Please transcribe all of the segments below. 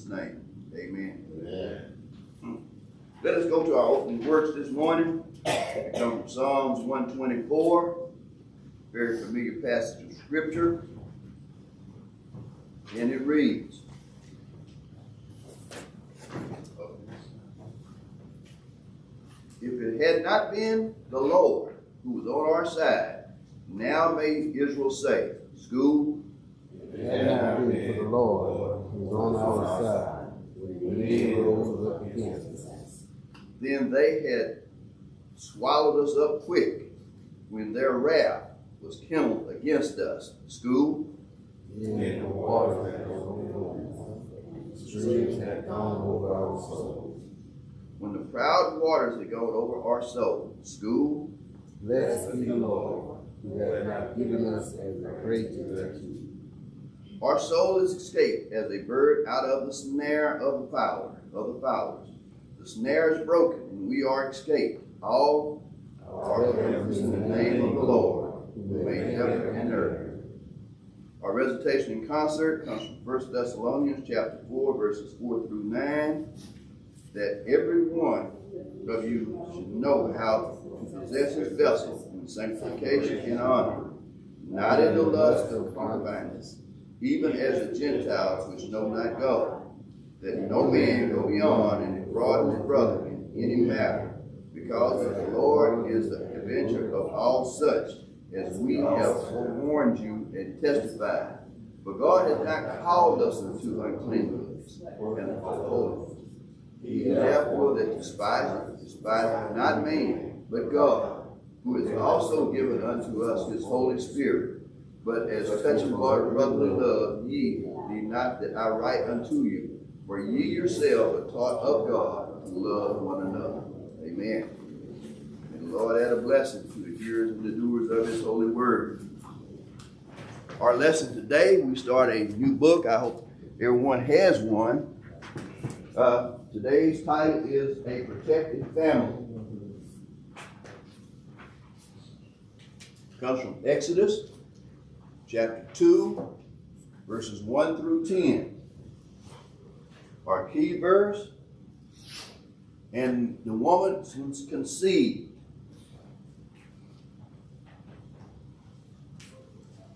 name. Amen. Amen. Let us go to our opening words this morning. It comes from Psalms 124, very familiar passage of Scripture. And it reads, if it had not been the Lord who was on our side, now may Israel say, school. If it had not been for the Lord who was on our side, when they rose up against us, then they had swallowed us up quick when their wrath was kindled against us. School. in the water had overflowed, streams had gone over our souls. When the proud waters had gone over our soul. School. Blessed be the Lord, who hath not given us as a prey to their teeth. Our soul is escaped as a bird out of the snare of the fowlers. The snare is broken, and we are escaped. All our help is in the name of the Lord, who made heaven and earth. Our recitation in concert comes from 1 Thessalonians chapter 4, verses 4 through 9, that every one of you should know how to possess his vessel in sanctification and honor, not in the lust of concubineness, even as the Gentiles which know not God, that no man go beyond and defraud his brother in any matter, because that the Lord is the avenger of all such, as we have forewarned you and testified. For God has not called us unto uncleanness and unto holiness. He therefore that despiseth not man, but God, who has also given unto us his Holy Spirit. But as touching brotherly love, ye need not that I write unto you, for ye yourselves are taught of God to love one another. Amen. And the Lord add a blessing to the hearers and the doers of his holy word. Our lesson today, we start a new book. I hope everyone has one. Today's title is A Protected Family. It comes from Exodus chapter 2, verses 1 through 10. Our key verse, and the woman conceived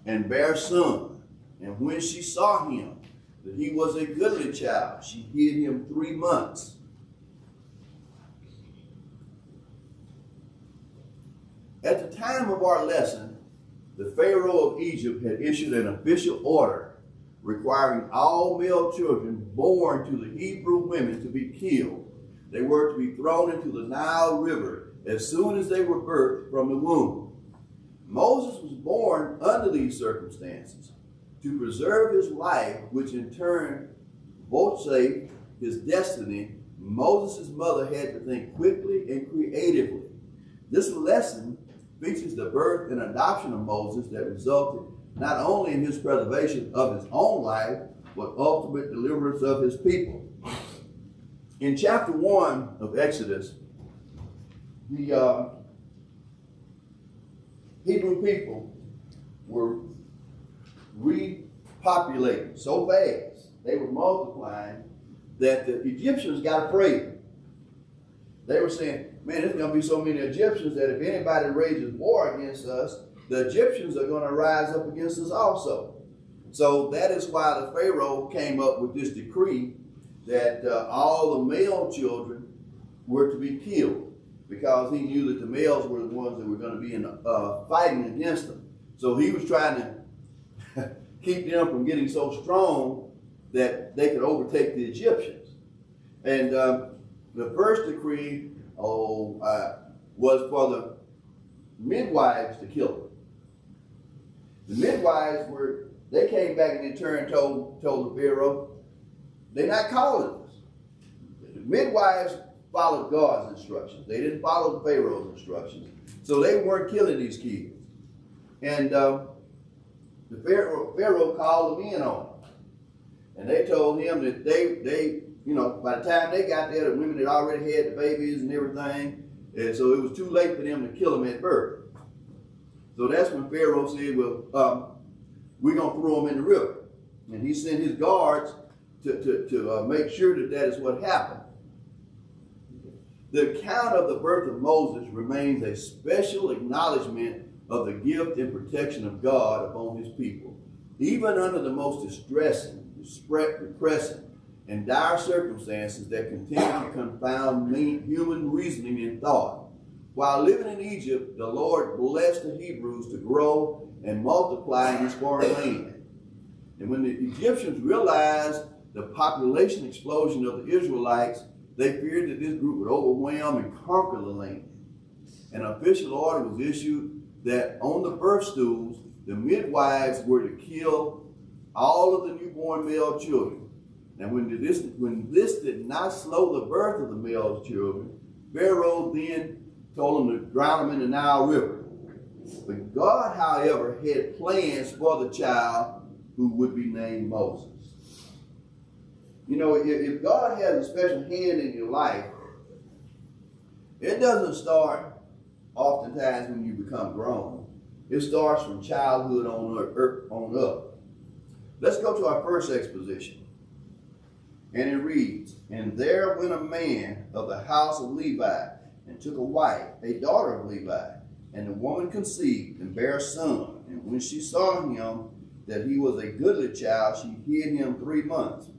and bare son, and when she saw him, that he was a goodly child, she hid him 3 months. At the time of our lesson, the Pharaoh of Egypt had issued an official order requiring all male children born to the Hebrew women to be killed. They were to be thrown into the Nile River as soon as they were birthed from the womb. Moses was born under these circumstances. To preserve his life, which in turn vouchsafed his destiny, Moses' mother had to think quickly and creatively. This lesson features the birth and adoption of Moses that resulted not only in his preservation of his own life, but ultimate deliverance of his people. In chapter 1 of Exodus, the Hebrew people were repopulating so fast, they were multiplying, that the Egyptians got afraid. They were saying, man, there's going to be so many Egyptians that if anybody rages war against us, the Egyptians are going to rise up against us also. So that is why the Pharaoh came up with this decree that all the male children were to be killed, because he knew that the males were the ones that were going to be fighting against them. So he was trying to keep them from getting so strong that they could overtake the Egyptians. And the first decree was for the midwives to kill them. The midwives they came back and in turn told the Pharaoh, they're not calling us. The midwives followed God's instructions. They didn't follow the Pharaoh's instructions. So they weren't killing these kids. And the Pharaoh called them in on it. And they told him that they by the time they got there, the women had already had the babies and everything. And so it was too late for them to kill them at birth. So that's when Pharaoh said, well, we're going to throw them in the river. And he sent his guards to make sure that that is what happened. The account of the birth of Moses remains a special acknowledgement of the gift and protection of God upon his people. Even under the most distressing, depressing, and dire circumstances that continue to confound human reasoning and thought. While living in Egypt, the Lord blessed the Hebrews to grow and multiply in his foreign land. And when the Egyptians realized the population explosion of the Israelites, they feared that this group would overwhelm and conquer the land. An official order was issued that on the birth stools, the midwives were to kill all of the newborn male children. And when this did not slow the birth of the male children, Pharaoh then told them to drown them in the Nile River. But God, however, had plans for the child who would be named Moses. You know, if God has a special hand in your life, it doesn't start oftentimes when you become grown. It starts from childhood on up. Let's go to our first exposition. And it reads, "And there went a man of the house of Levi, and took a wife, a daughter of Levi. And the woman conceived, and bare a son. And when she saw him, that he was a goodly child, she hid him 3 months.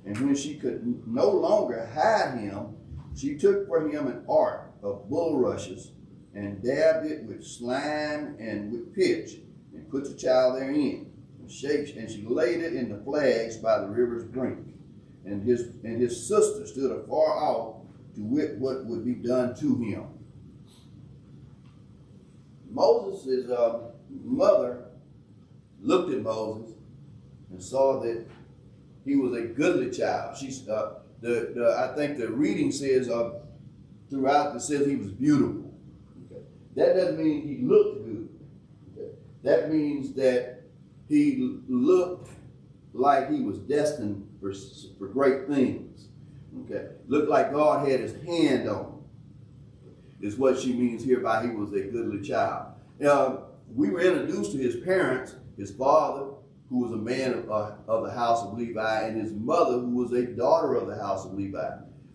And when she could no longer hide him, she took for him an ark of bulrushes, and dabbed it with slime and with pitch, and put the child therein. And she laid it in the flags by the river's brink. And his sister stood afar off to wit what would be done to him." Moses' mother looked at Moses and saw that he was a goodly child. I think the reading says throughout it says he was beautiful. Okay. That doesn't mean he looked good. Okay. That means that he looked like he was destined for great things. Okay, looked like God had his hand on him, is what she means here by he was a goodly child. We were introduced to his parents, his father, who was a man of the house of Levi, and his mother, who was a daughter of the house of Levi.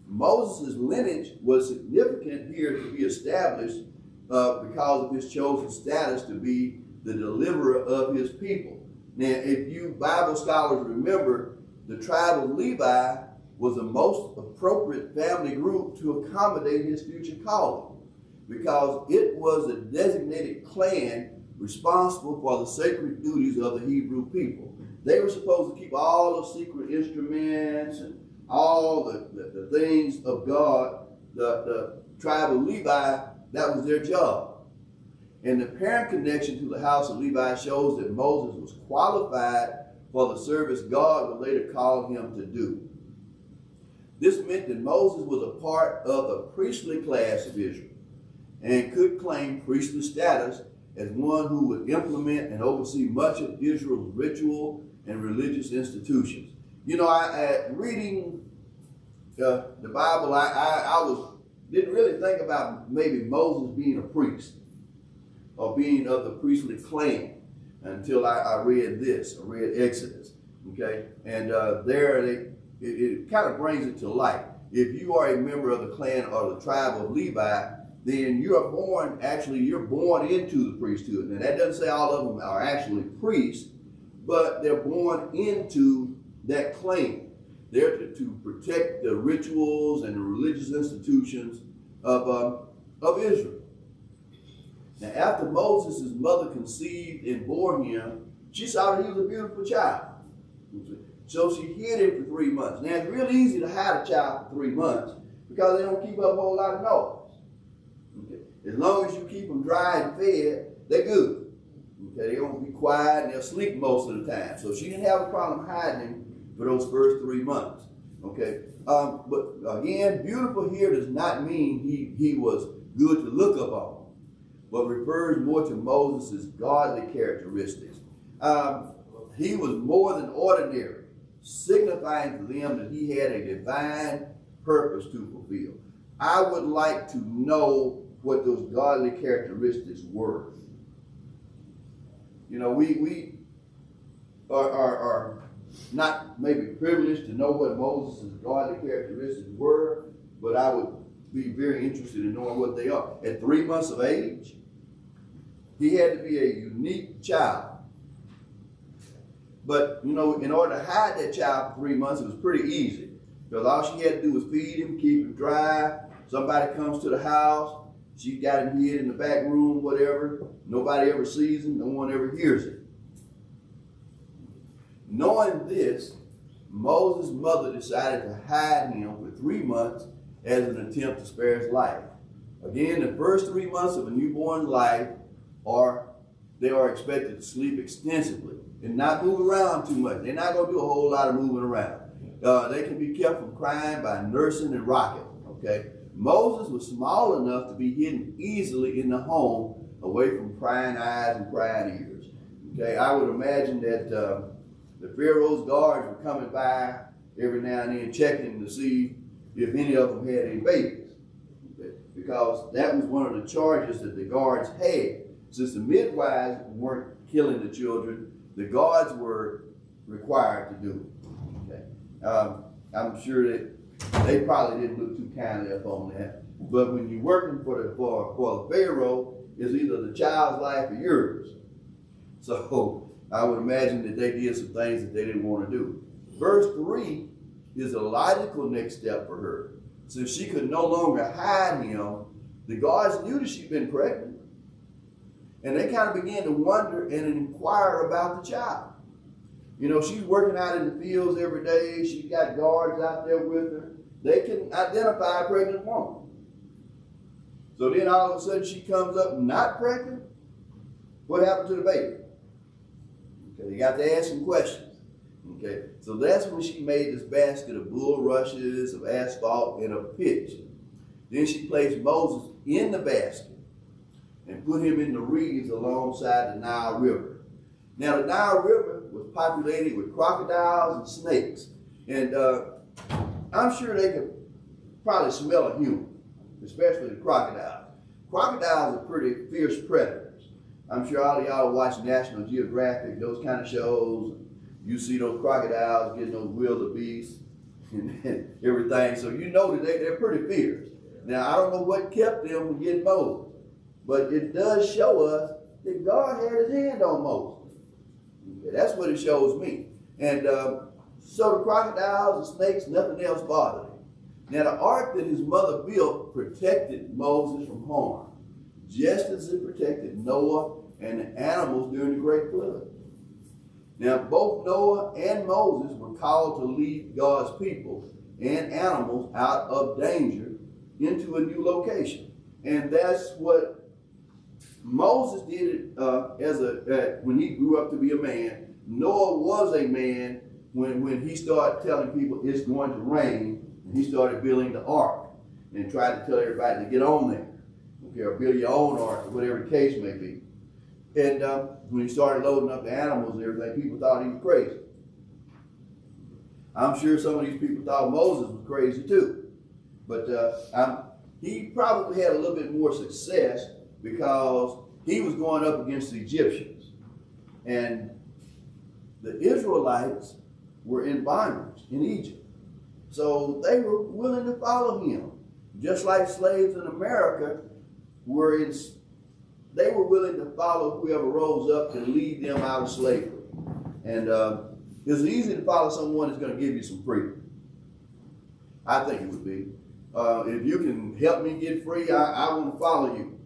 Moses' lineage was significant here to be established because of his chosen status to be the deliverer of his people. Now, if you Bible scholars remember, the tribe of Levi was the most appropriate family group to accommodate his future calling, because it was a designated clan responsible for the sacred duties of the Hebrew people. They were supposed to keep all the secret instruments and all the things of God. The tribe of Levi, that was their job. And the parent connection to the house of Levi shows that Moses was qualified for the service God would later call him to do. This meant that Moses was a part of the priestly class of Israel and could claim priestly status as one who would implement and oversee much of Israel's ritual and religious institutions. You know, reading the Bible, I didn't really think about maybe Moses being a priest or being of the priestly clan until I read this. I read Exodus, okay? And it kind of brings it to light. If you are a member of the clan or the tribe of Levi, then you're born into the priesthood. Now, that doesn't say all of them are actually priests, but they're born into that clan. They're to protect the rituals and the religious institutions of Israel. Now, after Moses' mother conceived and bore him, she saw that he was a beautiful child. So she hid him for 3 months. Now, it's real easy to hide a child for 3 months because they don't keep up a whole lot of noise. Okay. As long as you keep them dry and fed, they're good. Okay. They're going to be quiet and they'll sleep most of the time. So she didn't have a problem hiding him for those first 3 months. Okay. But again, beautiful here does not mean he was good to look upon, but refers more to Moses' godly characteristics. He was more than ordinary, signifying to them that he had a divine purpose to fulfill. I would like to know what those godly characteristics were. You know, we are not maybe privileged to know what Moses' godly characteristics were, but I would be very interested in knowing what they are. At 3 months of age, he had to be a unique child. But, you know, in order to hide that child for 3 months, it was pretty easy. Because all she had to do was feed him, keep him dry. Somebody comes to the house, she got him hid in the back room, whatever. Nobody ever sees him, no one ever hears him. Knowing this, Moses' mother decided to hide him for 3 months as an attempt to spare his life. Again, the first 3 months of a newborn's life they are expected to sleep extensively and not move around too much. They're not going to do a whole lot of moving around. They can be kept from crying by nursing and rocking. Okay, Moses was small enough to be hidden easily in the home, away from prying eyes and prying ears. Okay, I would imagine that the Pharaoh's guards were coming by every now and then, checking to see if any of them had any babies. Okay, because that was one of the charges that the guards had. Since the midwives weren't killing the children, the guards were required to do it. Okay. I'm sure that they probably didn't look too kindly upon that. But when you're working for the Pharaoh, it's either the child's life or yours. So I would imagine that they did some things that they didn't want to do. Verse 3 is a logical next step for her. Since she could no longer hide him, the guards knew that she'd been pregnant. And they kind of began to wonder and inquire about the child. You know, she's working out in the fields every day. She's got guards out there with her. They can identify a pregnant woman. So then all of a sudden she comes up not pregnant. What happened to the baby? Okay, you got to ask some questions. Okay, so that's when she made this basket of bulrushes, of asphalt, and of pitch. Then she placed Moses in the basket and put him in the reeds alongside the Nile River. Now the Nile River was populated with crocodiles and snakes. And I'm sure they could probably smell a human, especially the crocodiles. Crocodiles are pretty fierce predators. I'm sure all of y'all watch National Geographic, those kind of shows. You see those crocodiles getting those wildebeest and everything. So you know that they're pretty fierce. Now I don't know what kept them from getting Moses. But it does show us that God had his hand on Moses. Okay, that's what it shows me. And so the crocodiles and snakes, nothing else bothered him. Now the ark that his mother built protected Moses from harm, just as it protected Noah and the animals during the great flood. Now both Noah and Moses were called to lead God's people and animals out of danger into a new location. And that's what Moses did it when he grew up to be a man. Noah was a man when he started telling people it's going to rain, and he started building the ark and tried to tell everybody to get on there. Okay, or build your own ark, or whatever the case may be. And when he started loading up the animals and everything, people thought he was crazy. I'm sure some of these people thought Moses was crazy too. But he probably had a little bit more success because he was going up against the Egyptians. And the Israelites were in bondage in Egypt. So they were willing to follow him. Just like slaves in America they were willing to follow whoever rose up to lead them out of slavery. And it's easy to follow someone that's going to give you some freedom. I think it would be. If you can help me get free, I want to follow you.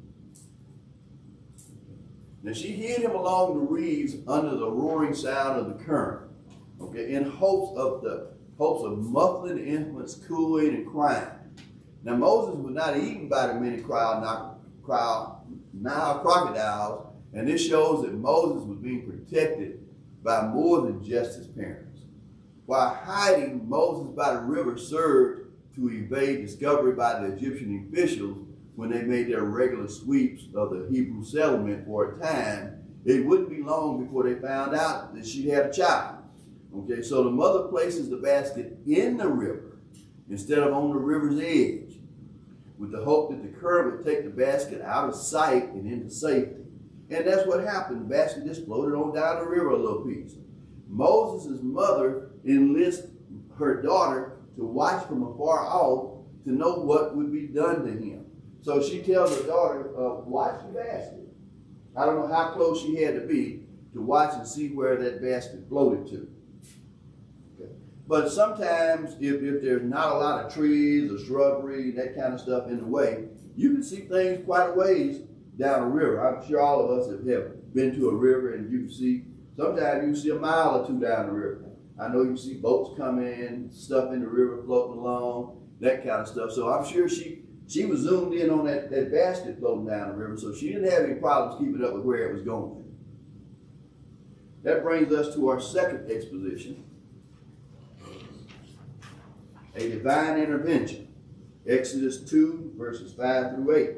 Now she hid him along the reeds under the roaring sound of the current, okay, in hopes of muffling the infants cooing and crying. Now Moses was not eaten by the many Nile crocodiles, and this shows that Moses was being protected by more than just his parents. While hiding, Moses by the river served to evade discovery by the Egyptian officials when they made their regular sweeps of the Hebrew settlement for a time. It wouldn't be long before they found out that she had a child. Okay, so the mother places the basket in the river instead of on the river's edge, with the hope that the current would take the basket out of sight and into safety. And that's what happened. The basket just floated on down the river a little piece. Moses' mother enlists her daughter to watch from afar off to know what would be done to him. So she tells her daughter, watch the basket. I don't know how close she had to be to watch and see where that basket floated to. Okay. But sometimes if there's not a lot of trees or shrubbery, that kind of stuff in the way, you can see things quite a ways down a river. I'm sure all of us have been to a river, and you can see, sometimes you can see a mile or two down the river. I know you can see boats come in, stuff in the river floating along, that kind of stuff. So I'm sure she was zoomed in on that basket floating down the river, so she didn't have any problems keeping up with where it was going. That brings us to our second exposition, a divine intervention. Exodus 2, verses 5 through 8.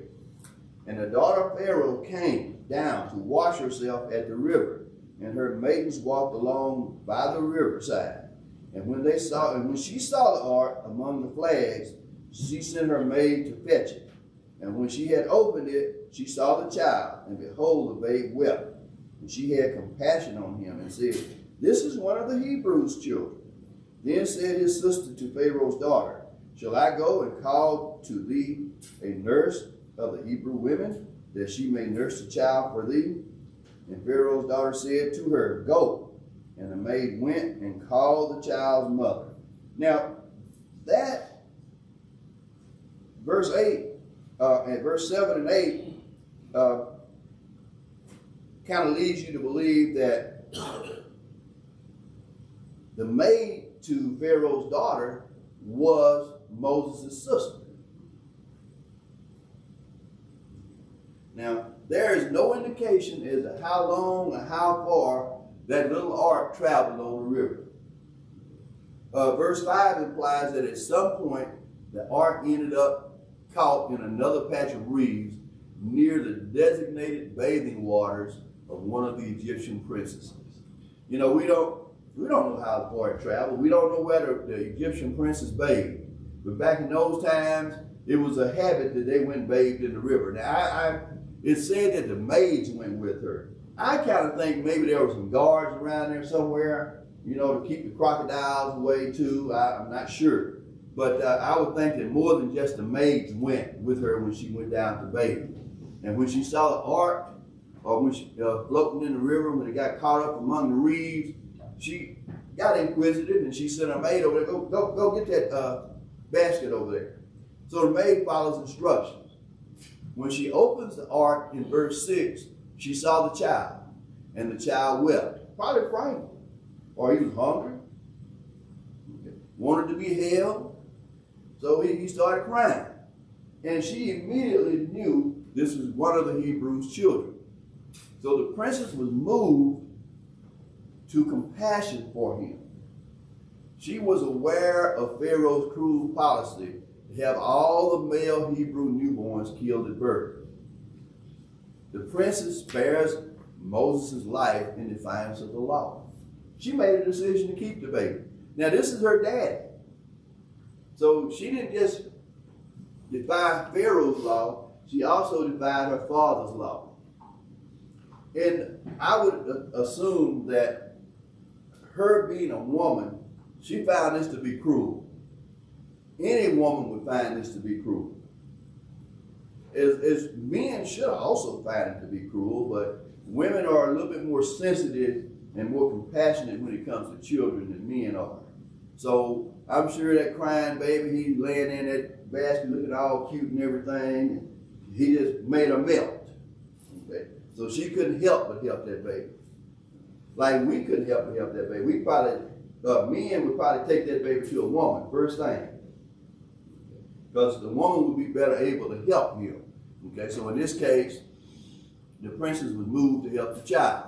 And the daughter of Pharaoh came down to wash herself at the river, and her maidens walked along by the riverside. And when she saw the ark among the flags, she sent her maid to fetch it. And when she had opened it, she saw the child, and behold, the babe wept. And she had compassion on him and said, this is one of the Hebrews' children. Then said his sister to Pharaoh's daughter, shall I go and call to thee a nurse of the Hebrew women, that she may nurse the child for thee? And Pharaoh's daughter said to her, go. And the maid went and called the child's mother. Now, that verse 8, and verse 7 and 8, kind of leads you to believe that the maid to Pharaoh's daughter was Moses' sister. Now, there is no indication as to how long or how far that little ark traveled on the river. Verse 5 implies that at some point the ark ended up caught in another patch of reeds near the designated bathing waters of one of the Egyptian princesses. You know, we don't know how far it traveled. We don't know whether the Egyptian princess bathed. But back in those times, it was a habit that they went bathed in the river. Now, it's said that the maids went with her. I kind of think maybe there were some guards around there somewhere, you know, to keep the crocodiles away too. I'm not sure. But I would think that more than just the maids went with her when she went down to bathe. And when she saw the ark, or when she floating in the river, when it got caught up among the reeds, she got inquisitive and she sent her maid over there, go get that basket over there. So the maid follows instructions. When she opens the ark in verse 6, she saw the child, and the child wept, probably frightened, or he was hungry, wanted to be held, so he started crying. And she immediately knew this was one of the Hebrews' children. So the princess was moved to compassion for him. She was aware of Pharaoh's cruel policy to have all the male Hebrew newborns killed at birth. The princess spares Moses' life in defiance of the law. She made a decision to keep the baby. Now, this is her dad. So she didn't just defy Pharaoh's law, she also defied her father's law. And I would assume that her being a woman, she found this to be cruel. Any woman would find this to be cruel. As men should also find it to be cruel, but women are a little bit more sensitive and more compassionate when it comes to children than men are. So I'm sure that crying baby, he's laying in that basket looking all cute and everything, and he just made her melt. Okay? So she couldn't help but help that baby. Like we couldn't help but help that baby. We probably, men would probably take that baby to a woman first thing, because the woman would be better able to help him. Okay, so in this case, the princess was moved to help the child.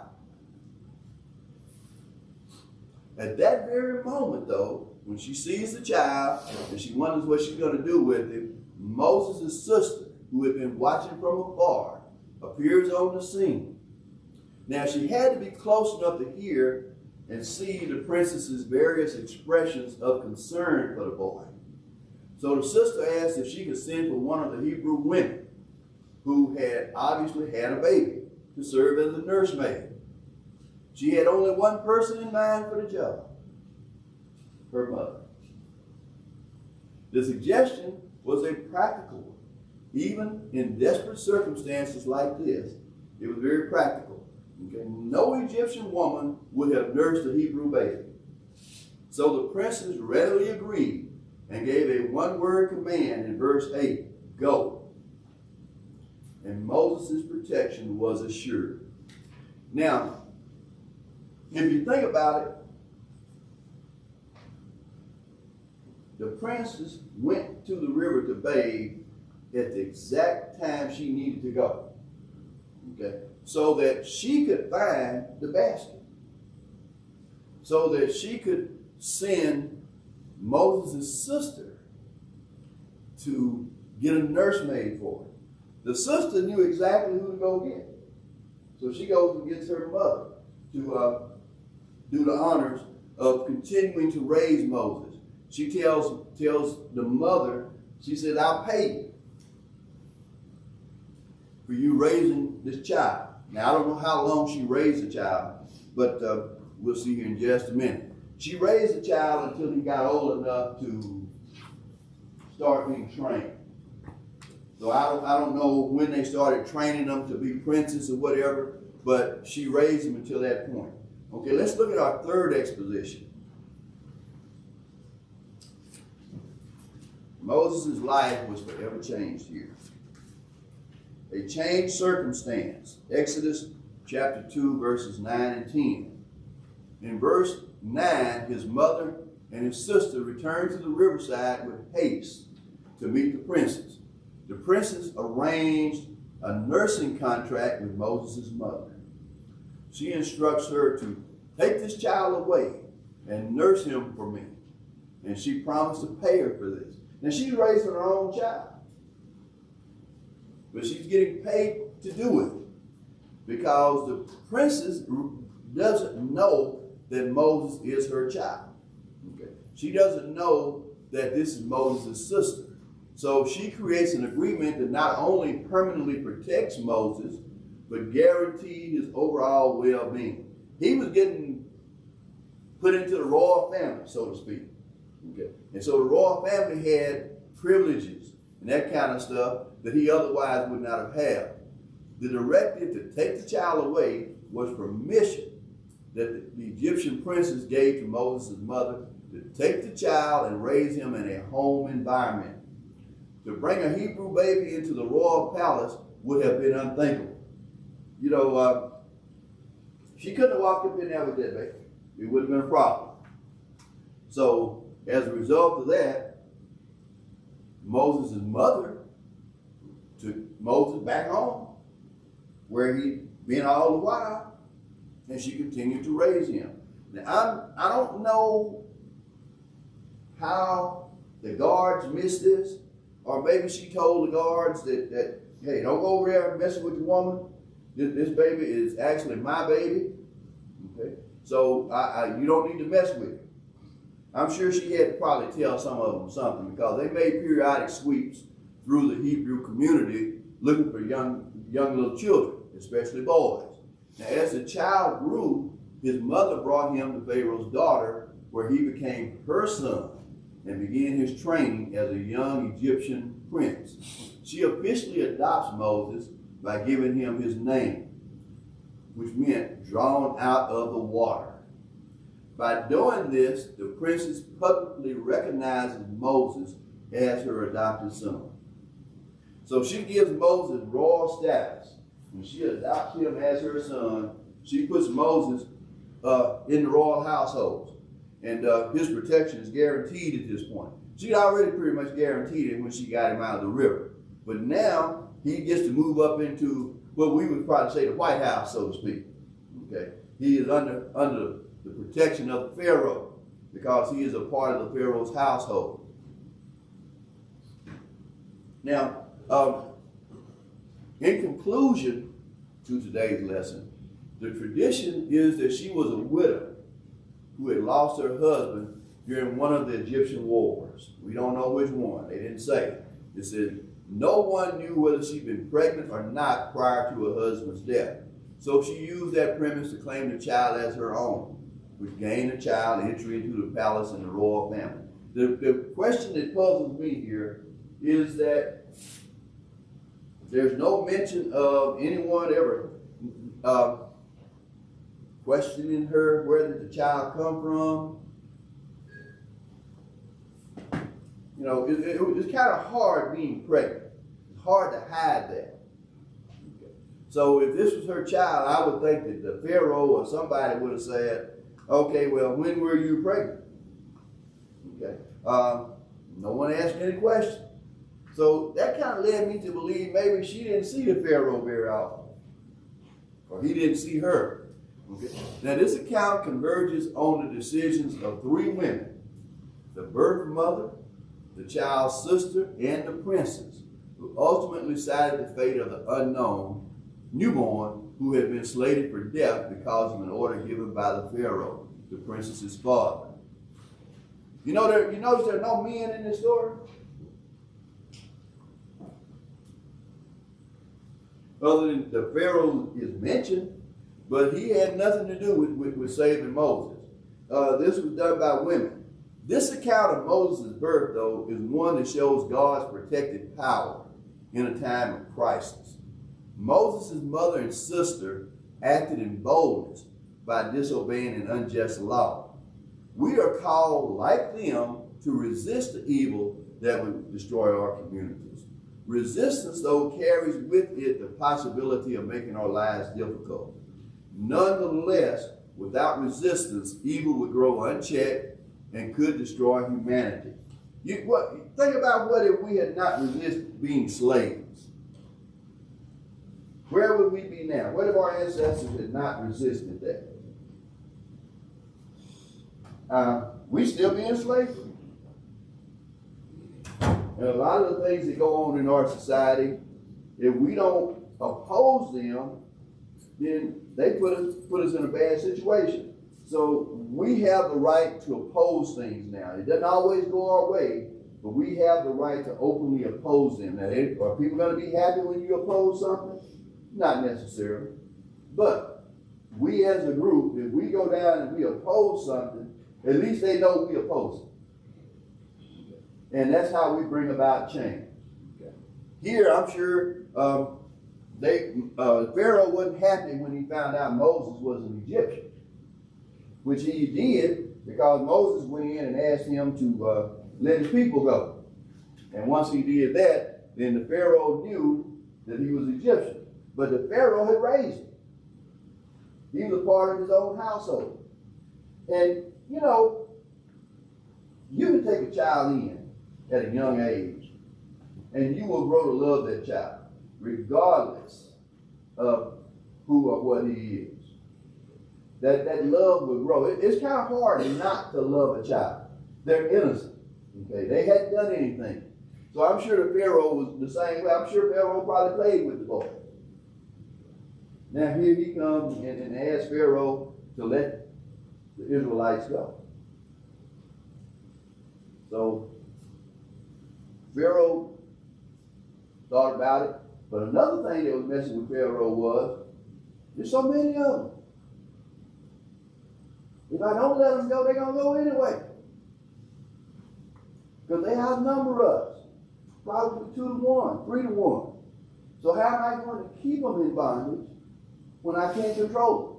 At that very moment, though, when she sees the child and she wonders what she's going to do with him, Moses' sister, who had been watching from afar, appears on the scene. Now, she had to be close enough to hear and see the princess's various expressions of concern for the boy. So the sister asked if she could send for one of the Hebrew women who had obviously had a baby to serve as a nursemaid. She had only one person in mind for the job, her mother. The suggestion was a practical one. Even in desperate circumstances like this, it was very practical. Okay? No Egyptian woman would have nursed a Hebrew baby. So the princess readily agreed and gave a one-word command in verse 8, go. And Moses' protection was assured. Now, if you think about it, the princess went to the river to bathe at the exact time she needed to go. Okay? So that she could find the basket. So that she could send Moses' sister to get a nursemaid for her. The sister knew exactly who to go get. So she goes and gets her mother to do the honors of continuing to raise Moses. She tells the mother, she said, I'll pay you for you raising this child. Now, I don't know how long she raised the child, but we'll see here in just a minute. She raised the child until he got old enough to start being trained. So I don't know when they started training them to be princes or whatever, but she raised him until that point. Okay, let's look at our third exposition. Moses' life was forever changed here. A changed circumstance. Exodus chapter 2, verses 9 and 10. In verse 9, his mother and his sister returned to the riverside with haste to meet the princess. The princess arranged a nursing contract with Moses' mother. She instructs her to take this child away and nurse him for me. And she promised to pay her for this. Now, she's raising her own child. But she's getting paid to do it because the princess doesn't know that Moses is her child. Okay. She doesn't know that this is Moses' sister. So she creates an agreement that not only permanently protects Moses, but guarantees his overall well-being. He was getting put into the royal family, so to speak. Okay. And so the royal family had privileges and that kind of stuff that he otherwise would not have had. The directive to take the child away was permission that the Egyptian princess gave to Moses' mother to take the child and raise him in a home environment. To bring a Hebrew baby into the royal palace would have been unthinkable. You know, she couldn't have walked up in there with that baby. It would have been a problem. So, as a result of that, Moses' mother took Moses back home, where he'd been all the while, and she continued to raise him. Now, I don't know how the guards missed this, or maybe she told the guards that hey, don't go over there messing with the woman. This baby is actually my baby. Okay, so you don't need to mess with it. I'm sure she had to probably tell some of them something because they made periodic sweeps through the Hebrew community looking for young little children, especially boys. Now, as the child grew, his mother brought him to Pharaoh's daughter, where he became her son and began his training as a young Egyptian prince. She officially adopts Moses by giving him his name, which meant drawn out of the water. By doing this, the princess publicly recognizes Moses as her adopted son. So she gives Moses royal status. When she adopts him as her son, she puts Moses in the royal household. And his protection is guaranteed at this point. She'd already pretty much guaranteed it when she got him out of the river. But now he gets to move up into what we would probably say the White House, so to speak. Okay, he is under the protection of the Pharaoh because he is a part of the Pharaoh's household. Now, in conclusion to today's lesson, the tradition is that she was a widow who had lost her husband during one of the Egyptian wars. We don't know which one. They didn't say. It said no one knew whether she'd been pregnant or not prior to her husband's death. So she used that premise to claim the child as her own, which gained the child entry into the palace and the royal family. The question that puzzles me here is that there's no mention of anyone ever questioning her, where did the child come from? You know, it's kind of hard being pregnant. It's hard to hide that. Okay. So if this was her child, I would think that the Pharaoh or somebody would have said, okay, well, when were you pregnant? Okay. No one asked any questions. So that kind of led me to believe maybe she didn't see the Pharaoh very often, or he didn't see her. Okay. Now this account converges on the decisions of three women: the birth mother, the child's sister, and the princess, who ultimately decided the fate of the unknown newborn who had been slated for death because of an order given by the Pharaoh, the princess's father. You notice there are no men in this story? Other than the Pharaoh is mentioned, but he had nothing to do with saving Moses. This was done by women. This account of Moses' birth, though, is one that shows God's protective power in a time of crisis. Moses' mother and sister acted in boldness by disobeying an unjust law. We are called, like them, to resist the evil that would destroy our communities. Resistance, though, carries with it the possibility of making our lives difficult. Nonetheless, without resistance, evil would grow unchecked and could destroy humanity. Think about what if we had not resisted being slaves? Where would we be now? What if our ancestors had not resisted that? We'd still be in slavery. And a lot of the things that go on in our society, if we don't oppose them, then they put us in a bad situation. So we have the right to oppose things now. It doesn't always go our way, but we have the right to openly oppose them. Now, are people going to be happy when you oppose something? Not necessarily. But we as a group, if we go down and we oppose something, at least they know we oppose it. And that's how we bring about change. Okay. Here, I'm sure Pharaoh wasn't happy when he found out Moses was an Egyptian, which he did because Moses went in and asked him to let his people go. And once he did that, then the Pharaoh knew that he was Egyptian. But the Pharaoh had raised him. He was a part of his own household. And, you know, you can take a child in at a young age, and you will grow to love that child, regardless of who or what he is. That love will grow. It's kind of hard not to love a child. They're innocent. Okay, they hadn't done anything. So I'm sure the Pharaoh was the same way. I'm sure Pharaoh probably played with the boy. Now here he comes and asks Pharaoh to let the Israelites go. So Pharaoh thought about it. But another thing that was messing with Pharaoh was, there's so many of them. If I don't let them go, they're going to go anyway. Because they outnumber us. Probably 2 to 1, 3 to 1. So how am I going to keep them in bondage when I can't control them?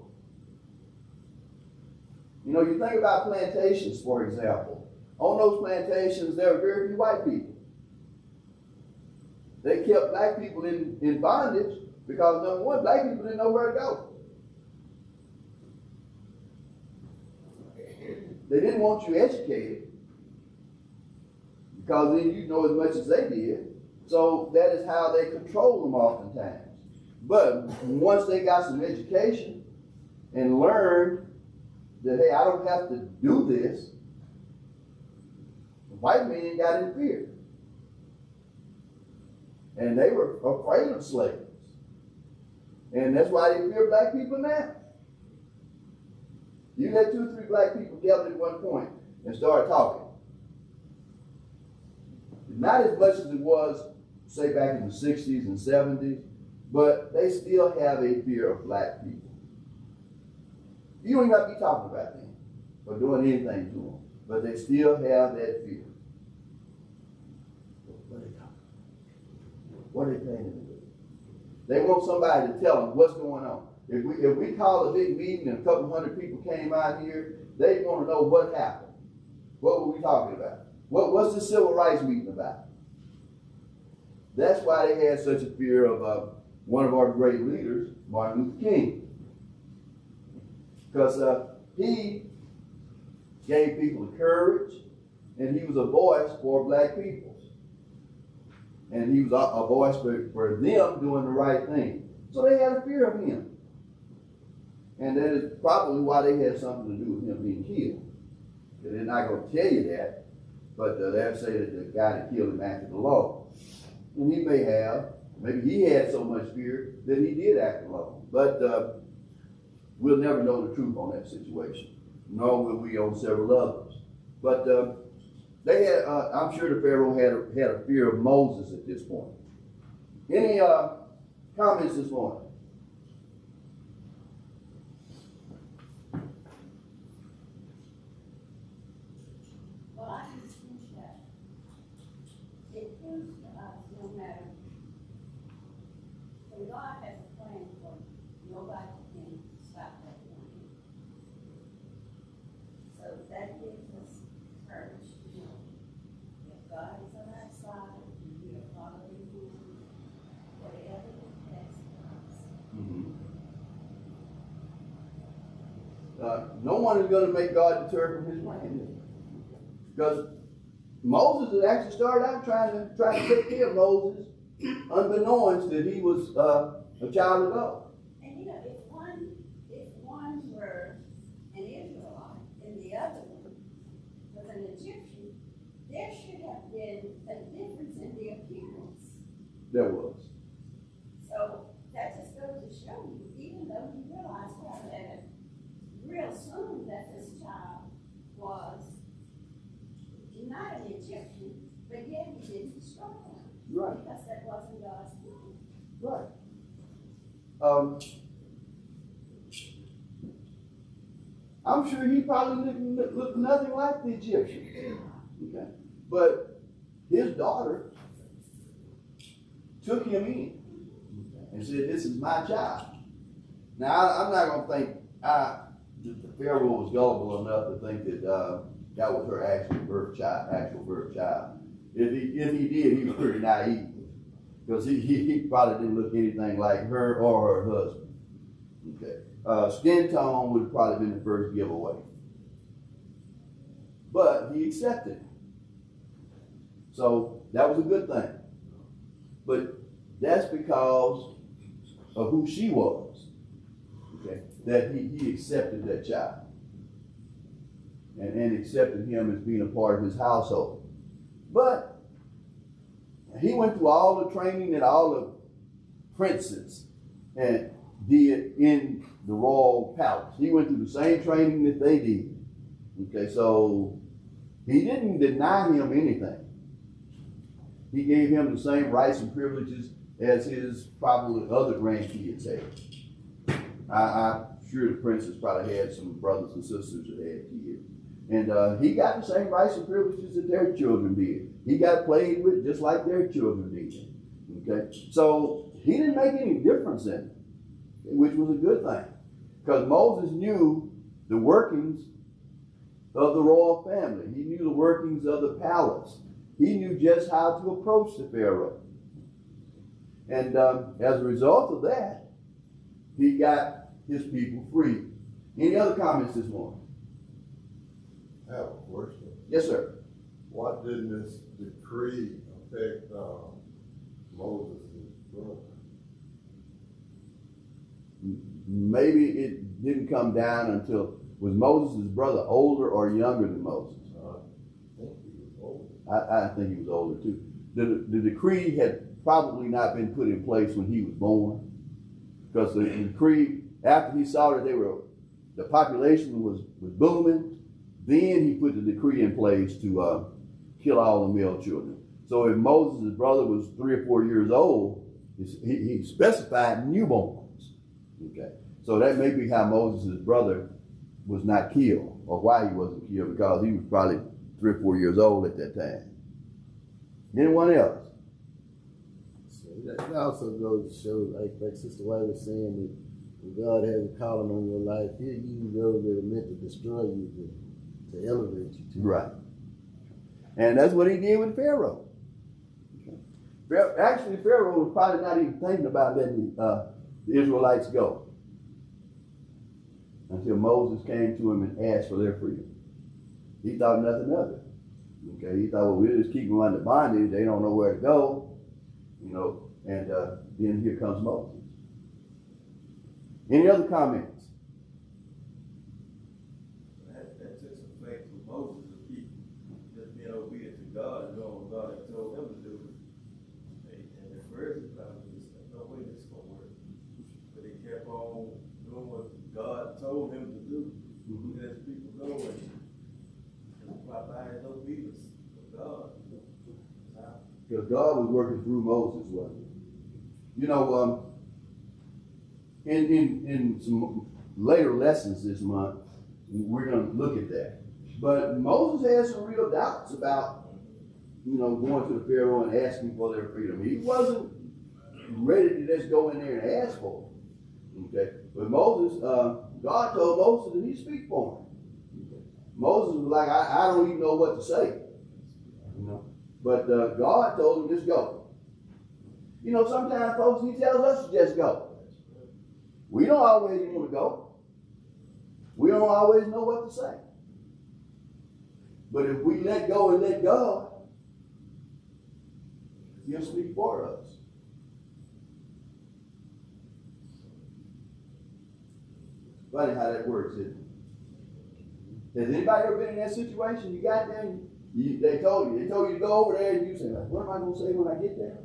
You know, you think about plantations, for example. On those plantations, there were very few white people. They kept black people in bondage because, number one, black people didn't know where to go. They didn't want you educated because then you know as much as they did. So that is how they control them oftentimes. But once they got some education and learned that, hey, I don't have to do this, the white men got in fear. And they were afraid of slaves. And that's why they fear black people now. You let 2 or 3 black people gather at one point and start talking. Not as much as it was, say, back in the 60s and 70s, But they still have a fear of black people. You don't even have to be talking about them or doing anything to them, but they still have that fear. What are they talking about? What are they planning to do? They want somebody to tell them what's going on. If we call a big meeting and a couple hundred people came out here, they want to know what happened. What were we talking about? What's the civil rights meeting about? That's why they had such a fear of one of our great leaders, Martin Luther King. Because he gave people the courage, and he was a voice for black people. And he was a voice for them doing the right thing. So they had a fear of him. And that is probably why they had something to do with him being killed. They're not going to tell you that, but they'll say that the guy that killed him acted the law. And he may have. Maybe he had so much fear that he did act alone. But we'll never know the truth on that situation, nor will we on several others. But they had, I'm sure the Pharaoh had a fear of Moses at this point. Any comments this morning? Well, I just think that it proves to us no matter, when God has a plan for you, nobody can stop that plan. So that gives us courage to know if God is on our side, we are following Him, whatever is best for us. No one is going to make God deter from his plan. Because Moses had actually started out trying to take care of Moses, unbeknownst that he was a child of God. And you know, if one were an Israelite and the other one was an Egyptian, there should have been a difference in the appearance. There was. So that just goes to show you, even though you realize that real soon that this child was not an Egyptian, but yet he didn't struggle. Right. Because that wasn't God's plan. Right. I'm sure he probably looked nothing like the Egyptian. Okay. But his daughter took him in and said, "This is my child." Now, I'm not going to think that the Pharaoh was gullible enough to think that that was her actual birth child. If he did, he was pretty naive. Because he probably didn't look anything like her or her husband. Okay. Skin tone would have probably been the first giveaway. But he accepted it. So that was a good thing. But that's because of who she was. Okay. That he accepted that child. And accepted him as being a part of his household. But he went through all the training that all the princes and did in the royal palace. He went through the same training that they did. Okay, so he didn't deny him anything. He gave him the same rights and privileges as his probably other grandkids had. I'm sure the princes probably had some brothers and sisters that had kids. And he got the same rights and privileges that their children did. He got played with just like their children did. Okay? So he didn't make any difference in it, which was a good thing. Because Moses knew the workings of the royal family. He knew the workings of the palace. He knew just how to approach the Pharaoh. And as a result of that, he got his people free. Any other comments this morning? I have a question. Yes, sir. Why didn't this decree affect Moses' brother? Maybe it didn't come down until, was Moses' brother older or younger than Moses? I think he was older. I think he was older too. The decree had probably not been put in place when he was born, because the decree, after he saw that the population was booming, then he put the decree in place to kill all the male children. So if Moses' brother was 3 or 4 years old, He specified newborns. Okay, so that may be how Moses' brother was not killed, or why he wasn't killed, because he was probably 3 or 4 years old at that time. Anyone else? So that also goes to show, like Sister White was saying, that when God has a calling on your life, He'll use those that are meant to destroy you to elevate you. Right. And that's what he did with Pharaoh. Okay. Actually, Pharaoh was probably not even thinking about letting the Israelites go until Moses came to him and asked for their freedom. He thought nothing of it. Okay, he thought, well, we'll just keep them under bondage. They don't know where to go, and then here comes Moses. Any other comments? That took some faith for Moses to keep just being obedient to God and doing what God had told them to do. And at first, it probably was like, no way this is going to work. But he kept on doing what God told him to do. He let people go and by his obedience to God. Because God was working through Moses, wasn't he? In some later lessons this month, we're going to look at that. But Moses had some real doubts about, going to the Pharaoh and asking for their freedom. He wasn't ready to just go in there and ask for it. Okay, but Moses, God told Moses that He'd speak for him. Moses was like, I don't even know what to say. But God told him, just go. Sometimes, folks, He tells us to just go. We don't always want to go. We don't always know what to say. But if we let go and let God, He'll speak for us. Funny how that works, isn't it? Has anybody ever been in that situation? You got there, and they told you to go over there, and you say, what am I going to say when I get there?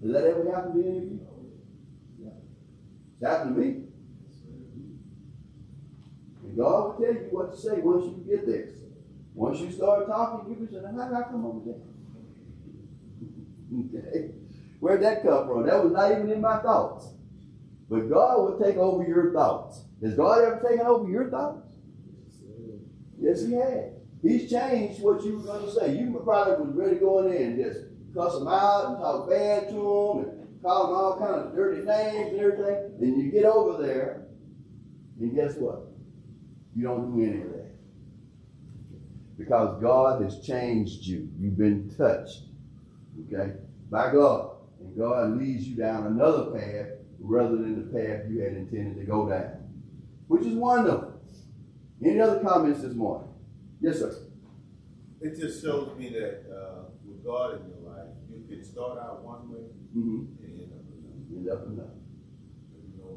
Has that ever happened to any of you? Yeah. It's happened to me. And God will tell you what to say once you get there. Once you start talking, you can say, how did I come over there? Okay. Where'd that come from? That was not even in my thoughts. But God will take over your thoughts. Has God ever taken over your thoughts? Yes, He has. He's changed what you were going to say. You probably was ready to go in there and just cuss them out and talk bad to them and call them all kinds of dirty names and everything. And you get over there, and guess what? You don't do any of that. Because God has changed you. You've been touched, okay, by God. And God leads you down another path rather than the path you had intended to go down, which is wonderful. Any other comments this morning? Yes, sir. It just shows me that with God in your life, you can start out one way and end up another.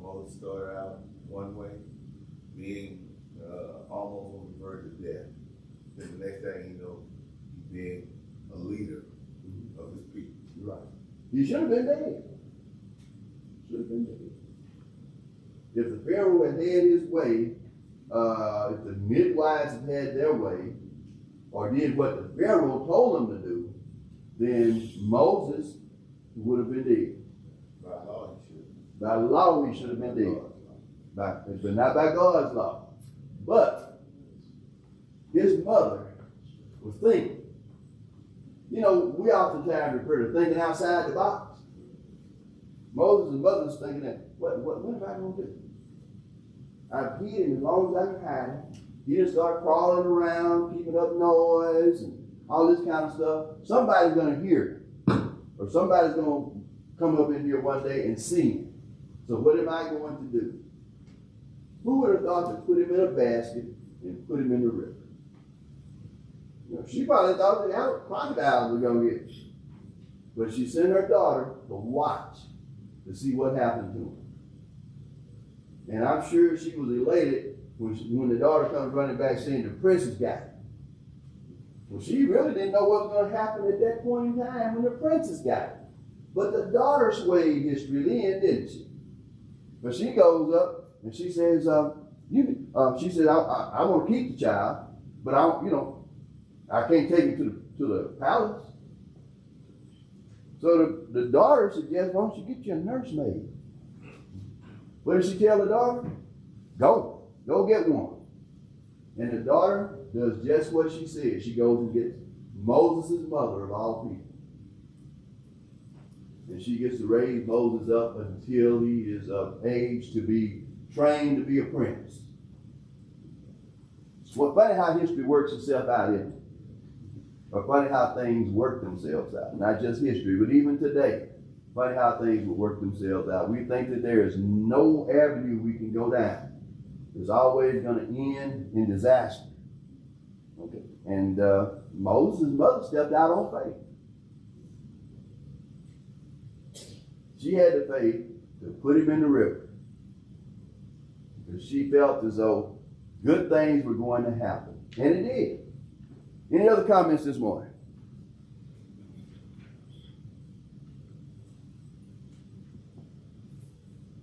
Moses started out one way, being almost on the verge of death. Then the next thing you know, he's being a leader of his people. Right. He should have been dead. Should have been dead. If the Pharaoh had his way, if the midwives had their way, or did what the Pharaoh told them to do, then Moses would have been dead. By law, he should. By law, he should have been dead. But not by God's law. But his mother was thinking. We oftentimes refer to thinking outside the box. Moses' mother was thinking that, what am I going to do? I've hid him as long as I can hide him. He just started crawling around, keeping up noise, and all this kind of stuff. Somebody's going to hear him. Or somebody's going to come up in here one day and see him. So what am I going to do? Who would have thought to put him in a basket and put him in the river? She probably thought the crocodiles were going to get him. But she sent her daughter to watch to see what happened to him. And I'm sure she was elated when the daughter comes running back saying the princess got him. Well, she really didn't know what was going to happen at that point in time when the princess got him. But the daughter swayed history then, didn't she? But she goes up and she says, she said, I want to keep the child, but I can't take him to the palace. So the daughter suggests, why don't you get you a nursemaid? What did she tell the daughter? Go get one. And the daughter does just what she said. She goes and gets Moses' mother of all people. And she gets to raise Moses up until he is of age to be trained to be a prince. It's funny how history works itself out, isn't it? Or funny how things work themselves out. Not just history, but even today. Funny how things will work themselves out. We think that there is no avenue we can go down. It's always going to end in disaster. Okay. And Moses' mother stepped out on faith. She had the faith to put him in the river. Because she felt as though good things were going to happen. And it did. Any other comments this morning?